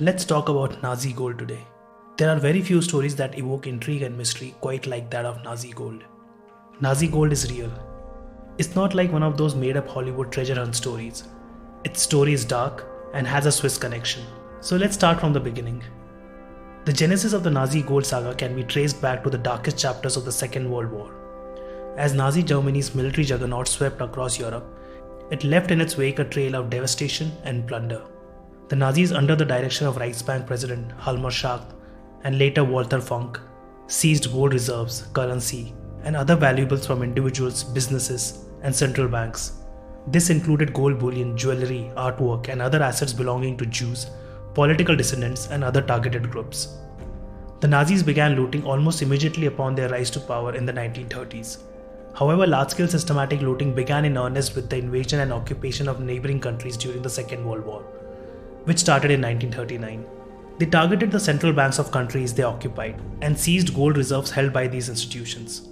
Let's talk about Nazi gold today. There are very few stories that evoke intrigue and mystery quite like that of Nazi gold. Nazi gold is real. It's not like one of those made up Hollywood treasure hunt stories. Its story is dark and has a Swiss connection. So let's start from the beginning. The genesis of the Nazi gold saga can be traced back to the darkest chapters of the Second World War. As Nazi Germany's military juggernaut swept across Europe, it left in its wake a trail of devastation and plunder. The Nazis, under the direction of Reichsbank President Hjalmar Schacht and later Walter Funk, seized gold reserves, currency, and other valuables from individuals, businesses, and central banks. This included gold bullion, jewelry, artwork, and other assets belonging to Jews, political dissidents, and other targeted groups. The Nazis began looting almost immediately upon their rise to power in the 1930s. However, large-scale systematic looting began in earnest with the invasion and occupation of neighboring countries during the Second World War, which started in 1939. They targeted the central banks of countries they occupied and seized gold reserves held by these institutions.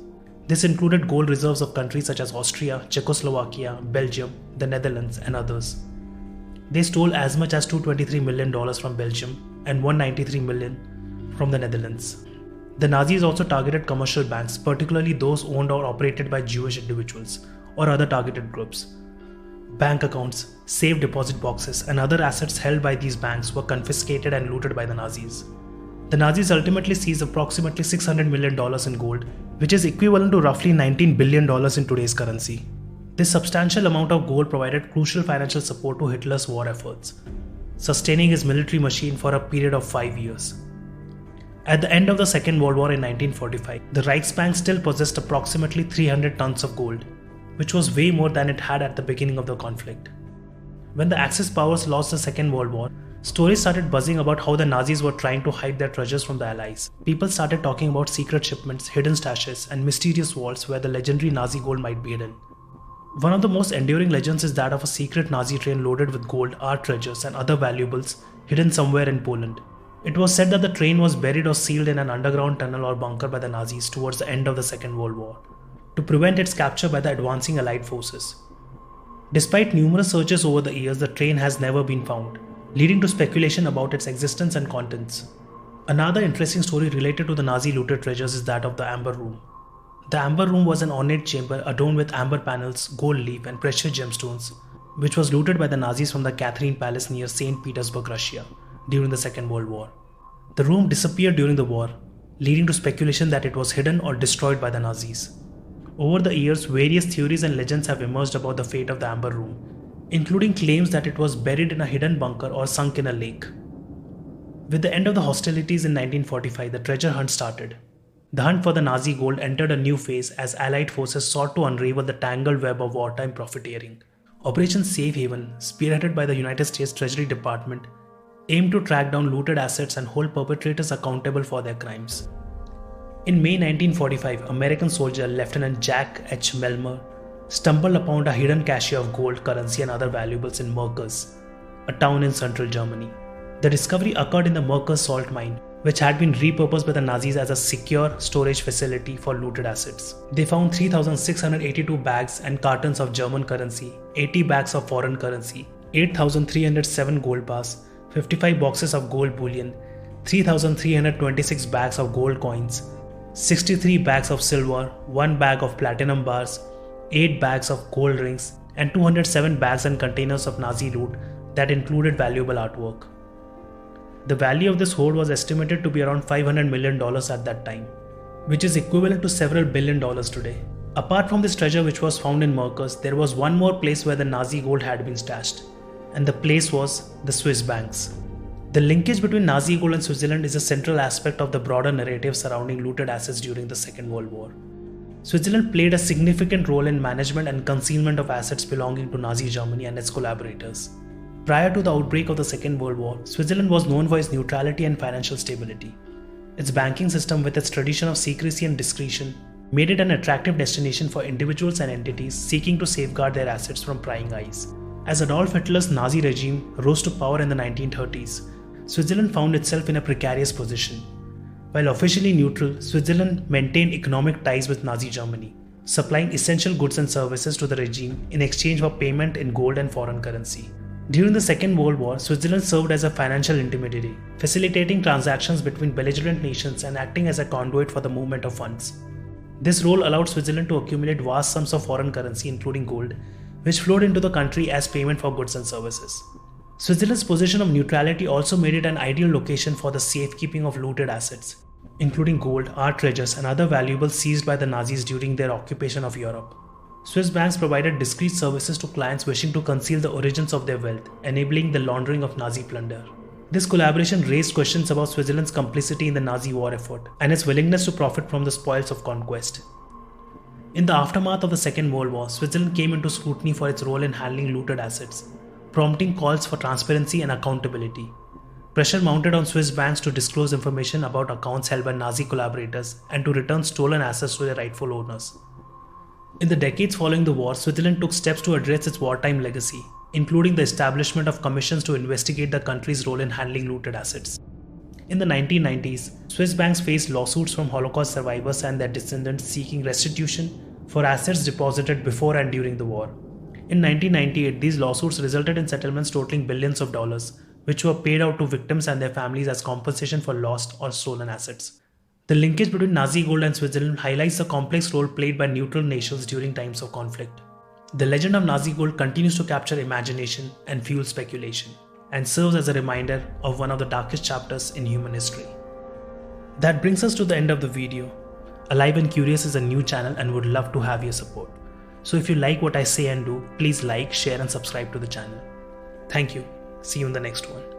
This included gold reserves of countries such as Austria, Czechoslovakia, Belgium, the Netherlands, and others. They stole as much as $223 million from Belgium and $193 million from the Netherlands. The Nazis also targeted commercial banks, particularly those owned or operated by Jewish individuals or other targeted groups. Bank accounts, safe deposit boxes, and other assets held by these banks were confiscated and looted by the Nazis. The Nazis ultimately seized approximately $600 million in gold, which is equivalent to roughly $19 billion in today's currency. This substantial amount of gold provided crucial financial support to Hitler's war efforts, sustaining his military machine for a period of 5 years. At the end of the Second World War in 1945, the Reichsbank still possessed approximately 300 tons of gold, which was way more than it had at the beginning of the conflict. When the Axis powers lost the Second World War, stories started buzzing about how the Nazis were trying to hide their treasures from the Allies. People started talking about secret shipments, hidden stashes, and mysterious vaults where the legendary Nazi gold might be hidden. One of the most enduring legends is that of a secret Nazi train loaded with gold, art treasures, and other valuables hidden somewhere in Poland. It was said that the train was buried or sealed in an underground tunnel or bunker by the Nazis towards the end of the Second World War, to prevent its capture by the advancing Allied forces. Despite numerous searches over the years, the train has never been found, leading to speculation about its existence and contents. Another interesting story related to the Nazi looted treasures is that of the Amber Room. The Amber Room was an ornate chamber adorned with amber panels, gold leaf, and precious gemstones, which was looted by the Nazis from the Catherine Palace near St. Petersburg, Russia, during the Second World War. The room disappeared during the war, leading to speculation that it was hidden or destroyed by the Nazis. Over the years, various theories and legends have emerged about the fate of the Amber Room, including claims that it was buried in a hidden bunker or sunk in a lake. With the end of the hostilities in 1945, the treasure hunt started. The hunt for the Nazi gold entered a new phase as Allied forces sought to unravel the tangled web of wartime profiteering. Operation Safe Haven, spearheaded by the United States Treasury Department, aimed to track down looted assets and hold perpetrators accountable for their crimes. In May 1945, American soldier Lieutenant Jack H. Melmer stumbled upon a hidden cache of gold, currency, and other valuables in Merkers, a town in central Germany. The discovery occurred in the Merker salt mine, which had been repurposed by the Nazis as a secure storage facility for looted assets. They found 3,682 bags and cartons of German currency, 80 bags of foreign currency, 8,307 gold bars, 55 boxes of gold bullion, 3,326 bags of gold coins, 63 bags of silver, 1 bag of platinum bars, 8 bags of gold rings, and 207 bags and containers of Nazi loot that included valuable artwork. The value of this hoard was estimated to be around $500 million at that time, which is equivalent to several billion dollars today. Apart from this treasure which was found in Merkers, there was one more place where the Nazi gold had been stashed, and the place was the Swiss banks. The linkage between Nazi gold and Switzerland is a central aspect of the broader narrative surrounding looted assets during the Second World War. Switzerland played a significant role in management and concealment of assets belonging to Nazi Germany and its collaborators. Prior to the outbreak of the Second World War, Switzerland was known for its neutrality and financial stability. Its banking system, with its tradition of secrecy and discretion, made it an attractive destination for individuals and entities seeking to safeguard their assets from prying eyes. As Adolf Hitler's Nazi regime rose to power in the 1930s, Switzerland found itself in a precarious position. While officially neutral, Switzerland maintained economic ties with Nazi Germany, supplying essential goods and services to the regime in exchange for payment in gold and foreign currency. During the Second World War, Switzerland served as a financial intermediary, facilitating transactions between belligerent nations and acting as a conduit for the movement of funds. This role allowed Switzerland to accumulate vast sums of foreign currency, including gold, which flowed into the country as payment for goods and services. Switzerland's position of neutrality also made it an ideal location for the safekeeping of looted assets, including gold, art treasures, and other valuables seized by the Nazis during their occupation of Europe. Swiss banks provided discreet services to clients wishing to conceal the origins of their wealth, enabling the laundering of Nazi plunder. This collaboration raised questions about Switzerland's complicity in the Nazi war effort and its willingness to profit from the spoils of conquest. In the aftermath of the Second World War, Switzerland came into scrutiny for its role in handling looted assets, prompting calls for transparency and accountability. Pressure mounted on Swiss banks to disclose information about accounts held by Nazi collaborators and to return stolen assets to their rightful owners. In the decades following the war, Switzerland took steps to address its wartime legacy, including the establishment of commissions to investigate the country's role in handling looted assets. In the 1990s, Swiss banks faced lawsuits from Holocaust survivors and their descendants seeking restitution for assets deposited before and during the war. In 1998, these lawsuits resulted in settlements totaling billions of dollars, which were paid out to victims and their families as compensation for lost or stolen assets. The linkage between Nazi gold and Switzerland highlights the complex role played by neutral nations during times of conflict. The legend of Nazi gold continues to capture imagination and fuel speculation, and serves as a reminder of one of the darkest chapters in human history. That brings us to the end of the video. Alive and Curious is a new channel and would love to have your support. So if you like what I say and do, please like, share and subscribe to the channel. Thank you. See you in the next one.